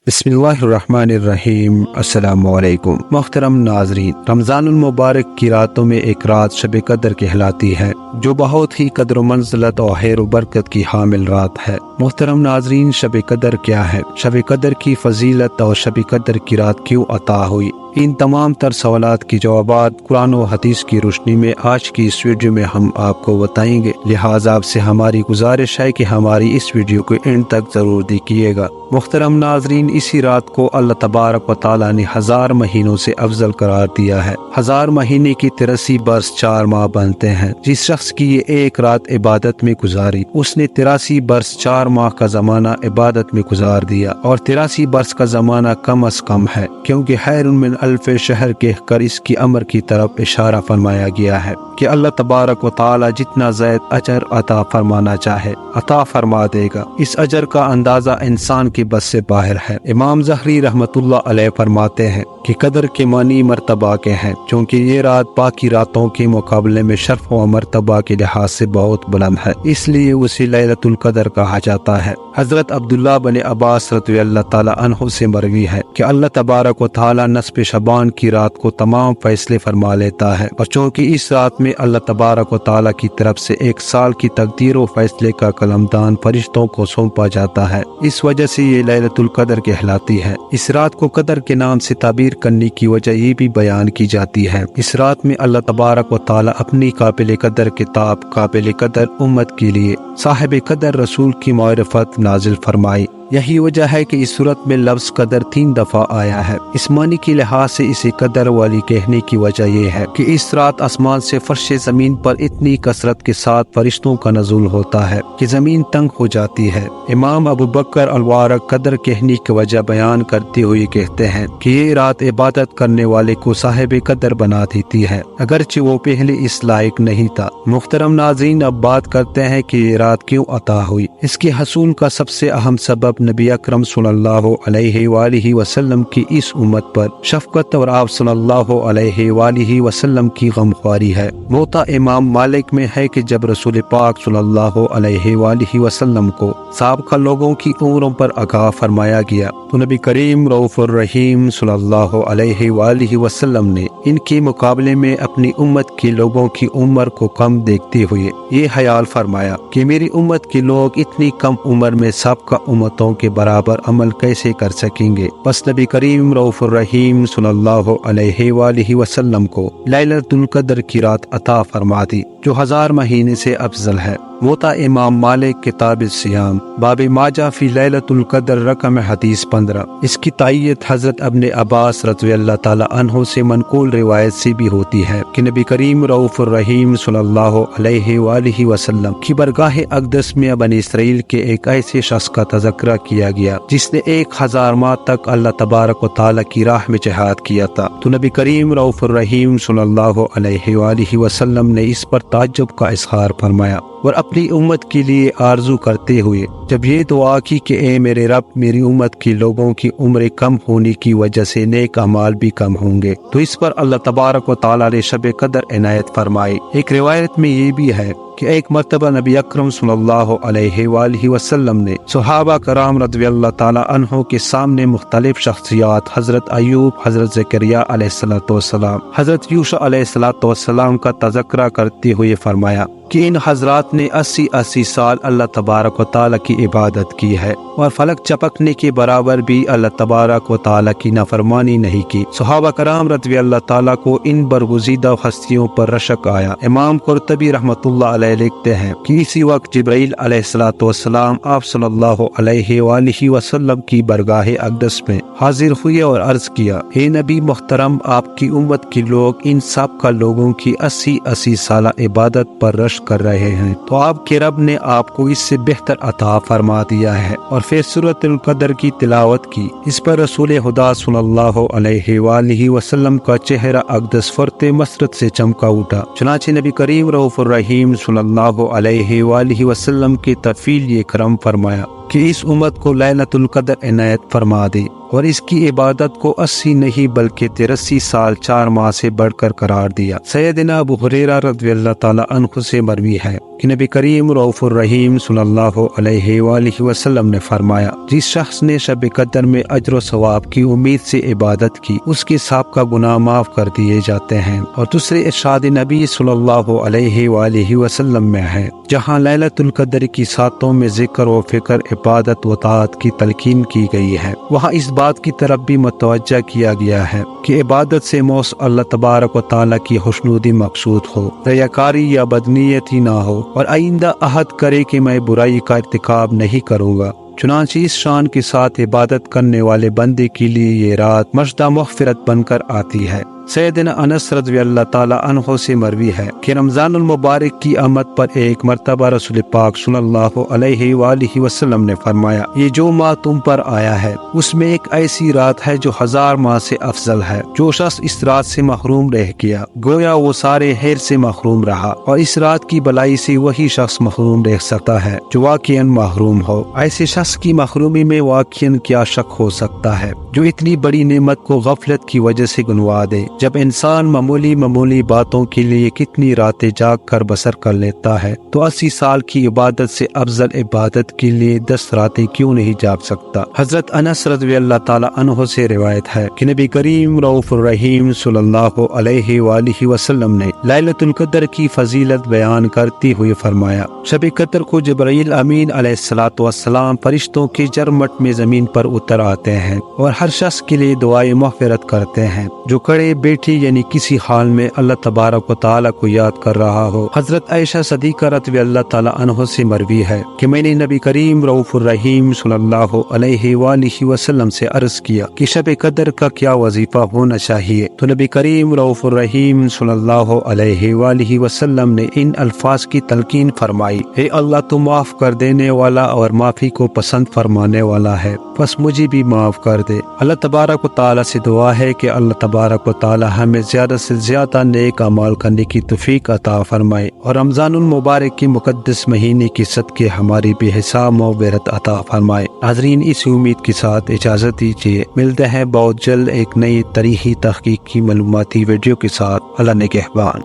बिस्मिल्लाहिर्रहमानिर्रहीम। अस्सलामु अलैकुम। मोहतरम नाजरीन, रमज़ानुल मुबारक की रातों में एक रात शब कदर कहलाती है, जो बहुत ही कदर मंज़लत और खैर व बरकत की हामिल रात है। मोहतरम नाजरीन, शब कदर क्या है, शब कदर की फजीलत और शब कदर की रात क्यों अता हुई, इन तमाम तर सवालात की जवाबात कुरान व हदीस की रोशनी में आज की इस वीडियो में हम आपको बताएंगे। लिहाजा आपसे हमारी गुजारिश है कि हमारी इस वीडियो को एंड तक जरूर देखिएगा। मुहतरम नाजरीन, इसी रात को अल्लाह तबारक व तआला ने 1000 महीनों से अफजल करार दिया है। 1000 महीने की 83 बरस 4 माह बनते हैं। जिस शख्स की ये एक रात इबादत में गुजारी, उसने 83 बरस 4 माह का जमाना इबादत में गुजार दिया। और 83 बरस का जमाना कम अज कम है, क्योंकि खैरुन मिन अल्फ़े शहर कहकर इसकी अमर की तरफ इशारा फरमाया गया है कि अल्लाह तबारक व तआला जितना ज़ायद अजर अता फरमाना चाहे अता फरमा देगा। इस अजर का अंदाजा इंसान की बस से बाहर है। इमाम ज़हरी रहमतुल्लाह अलैह फरमाते हैं कि कदर के मानी मर्तबा के हैं, क्योंकि ये रात बाकी रातों के मुकाबले में शर्फ व मर्तबा के लिहाज से बहुत बुलंद है, इसलिए उसे लैलतुल कदर कहा जाता है। हजरत अब्दुल्लाह बिन अब्बास रज़ियल्लाहु ताला अन्हु से मरवी है कि अल्लाह तबारक व तआला नस्फ़ शबान की रात को तमाम फैसले फरमा लेता है, और चूँकि इस रात में अल्लाह तबारक व तआला की तरफ से 1 साल की तकदीर व फैसले का कलमदान फरिश्तों को सौंपा जाता है, इस वजह से ये लैलतुल कदर कहलाती है। इस रात को कदर के नाम से ताबीर करने की वजह ये भी बयान की जाती है। इस रात में अल्लाह तबारक व तआला अपनी काबिल कदर किताब काबिल कदर उम्मत के लिए साहिब कदर रसूल की मारिफत नाजिल फरमाई। यही वजह है कि इस सूरत में लफ्ज़ कदर 3 दफ़ा आया है। इस मानी के लिहाज से इसे कदर वाली कहने की वजह यह है कि इस रात आसमान से फर्श ज़मीन पर इतनी कसरत के साथ फरिश्तों का नज़ूल होता है कि ज़मीन तंग हो जाती है। इमाम अबू बकर अलवारक कदर कहने की वजह बयान करते हुए कहते हैं कि ये रात इबादत करने वाले को साहिब कदर बना देती है, अगरचे वो पहले इस लायक नहीं था। मुख्तरम नाज़रीन, अब बात करते हैं कि ये रात क्यों अता हुई। इसके हसूल का सबसे अहम सबब नबी अकरम सल्लल्लाहु अलैहि वसल्लम की इस उम्मत पर शफकत और आप सल्लल्लाहु अलैहि वसल्लम की गमख्वारी है। मोता इमाम मालिक में है कि जब रसूल पाक सल्लल्लाहु अलैहि वसल्लम को साबका लोगों की उम्रों पर आगाह फरमाया गया, तो नबी करीम रऊफुर रहीम सल्लल्लाहु अलैहि वसल्लम ने इनके मुकाबले में अपनी उम्मत के लोगों की उम्र को कम देखते हुए ये ख्याल फरमाया कि मेरी उम्मत के लोग इतनी कम उम्र में साबका उम्मतों के बराबर अमल कैसे कर सकेंगे। बस नबी करीम रऊफुर रहीम सल्लल्लाहु अलैहि वसल्लम को लैलतुल कदर की रात अता फरमा दी, जो 1000 महीने से अफजल है। मोता इमाम मालिक किताब सियाम बाब माजा फी लैलतुल कदर रकम हदीस 15। इसकी तायीद हजरत अब्ने अब्बास रज़ियल्लाहु ताला अन्हु से मनकूल रिवायत से भी होती है कि नबी करीम रऊफुर रहीम सल्लल्लाहु अलैहि वसल्लम की बरगाह अक़दस में बनी इसराइल के एक ऐसे शख्स का तज़किरा किया गया जिसने 1000 माह तक अल्लाह तबारक व तआला की राह में जिहाद किया था। तो नबी करीम रऊफुर रहीम सल्लल्लाहु अलैहि वसल्लम ने इस पर ताज्जुब का इज़हार फरमाया और अपनी उम्मत के लिए आरजू करते हुए जब ये दुआ की कि ए मेरे रब, मेरी उम्मत के लोगों की उम्र कम होने की वजह से नेक अमाल भी कम होंगे, तो इस पर अल्लाह तबारक व तआला ने शब कदर इनायत फरमाई। एक रिवायत में ये भी है कि एक मर्तबा नबी अकरम सल्लल्लाहु अलैहि वसल्लम ने सहाबा कराम रज़ियल्लाहु ताला अन्हो के सामने मुख्तलिफ शख्सियात हजरत अयूब, हजरत ज़करिया अलैहिस्सलातु वस्सलाम, हजरत यूशा अलैहिस्सलातु वस्सलाम का तज़किरा करते हुए फरमाया कि इन हजरात ने 80 साल अल्लाह तबारक व तआला की इबादत की है और फलक चपकने के बराबर भी अल्लाह तबारक व तआला की नाफरमानी नहीं की। सहाबा कराम रज़ियल्लाहु ताला को इन बरगुज़ीदा हस्तियों पर रशक आया। इमाम कुर्तबी रहमतुल्लाह अलैह लिखते हैं कि इसी वक्त जिब्राइल अलैहिस्सलातु वस्सलाम आप सल्लल्लाहु अलैहि वसल्लम की बरगाह अक़दस में हाजिर हुए और अर्ज किया, हे नबी मुहतरम, आपकी उम्मत के लोग इन सब का लोगों की 80 साल इबादत पर रश कर रहे हैं, तो आपके रब ने आपको इससे बेहतर अता फरमा दिया है। और फिर सूरतुल कदर की तिलावत की। इस पर रसूल खुदा सल्लल्लाहु अलैहि वसल्लम का चेहरा अक़दस फरते मसरत से चमका उठा। चुनांचे नबी करीम रऊफुर रहीम सल्लल्लाहु अलैहि वसल्लम की तफील ये करम फरमाया کہ اس امت کو لیلۃ القدر عنایت فرما دے اور اس کی عبادت کو 80 نہیں بلکہ 83 سال 4 ماہ سے بڑھ کر قرار دیا۔ سیدنا ابو ہریرہ رضی اللہ تعالیٰ عنہ سے مروی ہے کہ نبی کریم رؤوف الرحیم صلی اللہ علیہ وآلہ وسلم نے فرمایا، جس شخص نے شب قدر میں اجر و ثواب کی امید سے عبادت کی اس کے سابقہ گناہ معاف کر دیے جاتے ہیں۔ اور دوسرے ارشاد نبی صلی اللہ علیہ وآلہ وسلم میں ہے، جہاں لیلۃ القدر کی ساتوں میں ذکر و فکر، عبادت و طاعت کی تلقین کی گئی ہے، وہاں اس بات کی طرف بھی متوجہ کیا گیا ہے کہ عبادت سے موس اللہ تبارک و تعالیٰ کی خوشنودی مقصود ہو، ریاکاری یا بدنیتی نہ ہو، اور آئندہ عہد کرے کہ میں برائی کا ارتکاب نہیں کروں گا۔ چنانچہ اس شان کے ساتھ عبادت کرنے والے بندے کے لیے یہ رات مشدہ مغفرت بن کر آتی ہے۔ سیدنا انس رضی اللہ تعالیٰ عنہ سے مروی ہے کہ رمضان المبارک کی آمد پر ایک مرتبہ رسول پاک صلی اللہ علیہ وآلہ وسلم نے فرمایا، یہ جو ماہ تم پر آیا ہے اس میں ایک ایسی رات ہے جو 1000 ماہ سے افضل ہے۔ جو شخص اس رات سے محروم رہ گیا گویا وہ سارے خیر سے محروم رہا، اور اس رات کی بلائی سے وہی شخص محروم رہ سکتا ہے جو واقعاً محروم ہو۔ ایسے شخص کی محرومی میں واقعاً کیا شک ہو سکتا ہے جو اتنی بڑی نعمت کو غفلت کی وجہ سے گنوا دے۔ جب انسان معمولی باتوں کے لیے کتنی راتیں جاگ کر بسر کر لیتا ہے تو 80 سال کی عبادت سے افضل عبادت کے لیے 10 راتیں کیوں نہیں جاگ سکتا۔ حضرت انس رضی اللہ تعالیٰ عنہ سے روایت ہے کہ نبی کریم رؤوف الرحیم صلی اللہ علیہ وآلہ وسلم نے لیلۃ القدر کی فضیلت بیان کرتے ہوئے فرمایا، شب قدر کو جبرائیل امین علیہ الصلوۃ والسلام فرشتوں کے جرمٹ میں زمین پر اتر آتے ہیں اور ہر شخص کے لیے دعائیں مغفرت کرتے ہیں جو کھڑے بیٹھی یعنی کسی حال میں اللہ تبارک و تعالیٰ کو یاد کر رہا ہو۔ حضرت عائشہ صدیقہ رضی اللہ تعالیٰ عنہ سے مروی ہے کہ میں نے نبی کریم رؤوف الرحیم صلی اللہ علیہ وآلہ وسلم سے عرض کیا کہ شب قدر کا کیا وظیفہ ہونا چاہیے، تو نبی کریم رؤوف الرحیم صلی اللہ علیہ وآلہ وسلم نے ان الفاظ کی تلقین فرمائی، اے اللہ تو معاف کر دینے والا اور معافی کو پسند فرمانے والا ہے، بس مجھے بھی معاف کر دے۔ اللہ تبارک و تعالیٰ سے دعا ہے کہ اللہ تبارک و تعالیٰ ہمیں زیادہ سے زیادہ نیک اعمال کرنے کی توفیق عطا فرمائے اور رمضان المبارک کی مقدس مہینے کی صدقے ہماری بے حساب مغفرت عطا فرمائے۔ ناظرین، اس امید کے ساتھ اجازت دیجیے، ملتے ہیں بہت جلد ایک نئی تاریخی تحقیق کی معلوماتی ویڈیو کے ساتھ۔ اللہ نگہبان۔